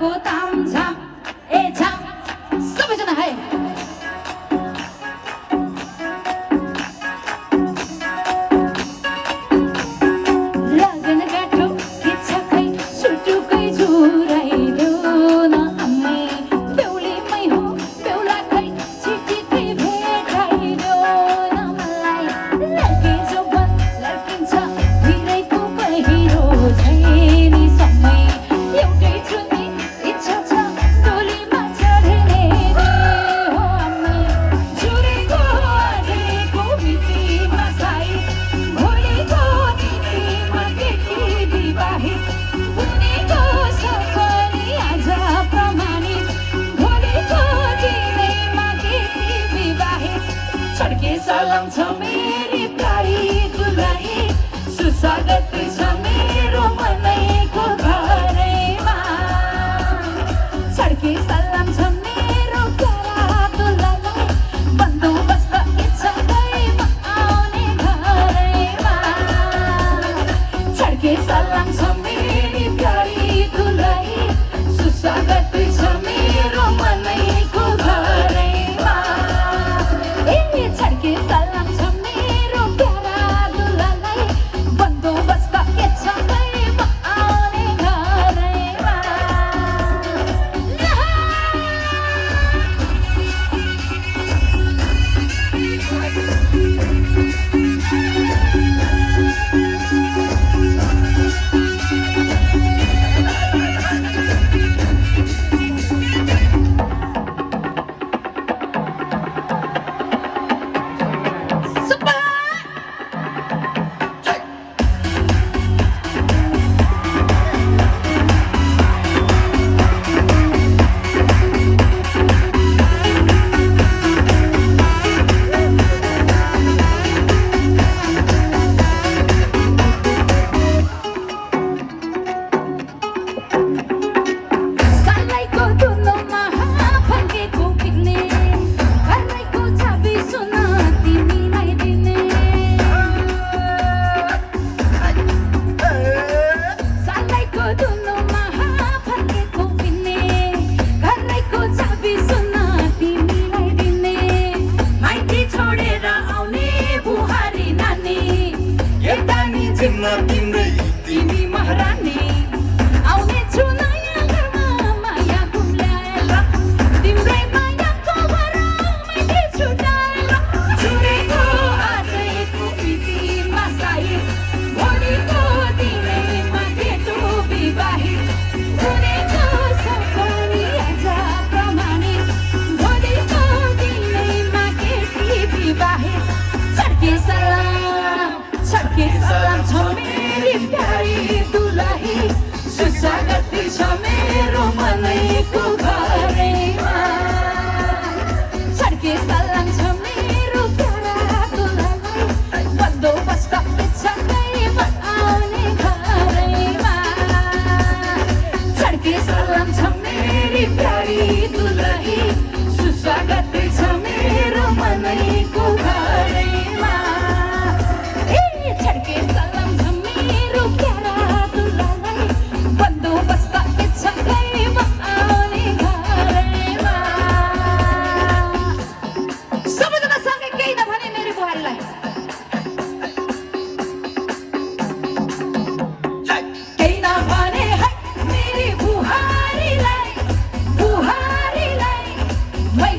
को तामझाम ए झाम सबैजना है लगन गाठो इच्छा खै सुटुकै जुराइलो न आम्मै बेहुलीमै हो बेहुला खै चिठीकै भेटाइलो न मलाई लड्के जोबन लड्किन्छ भिरैको पहिरो छैन समय एउटै छु नि इच्छा छ डोलीमा चढ्ने रे हो आम्मै जुरेको आजैको मितिमा साइत भोलिको नीतिमा केटी विवाहित बुनेको सपनी आज प्रमाणित भोलिको दिनैमा केटी विवाहित छड्के सलाम छ मेरी प्यारी दुलही सुस्वागत छ मेरो मनैको घरैमा छड्के सलाम छ मेरो प्यारा दुलहीलाई बन्दोबस्त इच्छा भएमा आउने घरैमा छड्के सलाम छ मेरी प्यारी दुलही सुस्वागत छ मेरो मनैको घरैमा ए छड्के सलाम छ मेरो प्यारा दुलहीलाई बन्दोबस्त इच्छा भएमा आउने घरैमा सालैको दुलोमा फर्केको खिच्ने घरैको चाबी सुन तिमीलाई दिने सालैको दुलोमा फर्केको खिच्ने घरैको चाबी सुन तिमीलाई दिने माइती छोडेर आउने बुहारी नानी यतानी जिम्मा तिम्रै तिमी महारानी आउने छु नयाँ घरमा माया गुम्ल्याएर तिम्रै मायाको भरमा छुटाएर जुरेको आजैको मितिमा साइत भोलिको दिनैमा केटो विवाहित बुनेको सपनी आज प्रमाणित भोलिको दिनैमा केटी विवाहित छड्के सलाम छ मेरी प्यारी दुलही सुस्वागत छ मेरो मनैको घरैमा छड्के सलाम छ मेरो प्यारा दुलहीलाई बन्दोबस्त इच्छा भएमा आउने घरैमा छड्के सलाम छ मेरी प्यारी दुलही सुस्वागत छ मेरो मनैको घरैमा ए छड्के सलाम छ मेरो प्यारा दुलहीलाई बन्दोबस्त इच्छा भएमा आउने घरैमा सबैजना सँगै केही नभने मेरो बुहारीलाई केही नभने है मेरी बुहारीलाई मै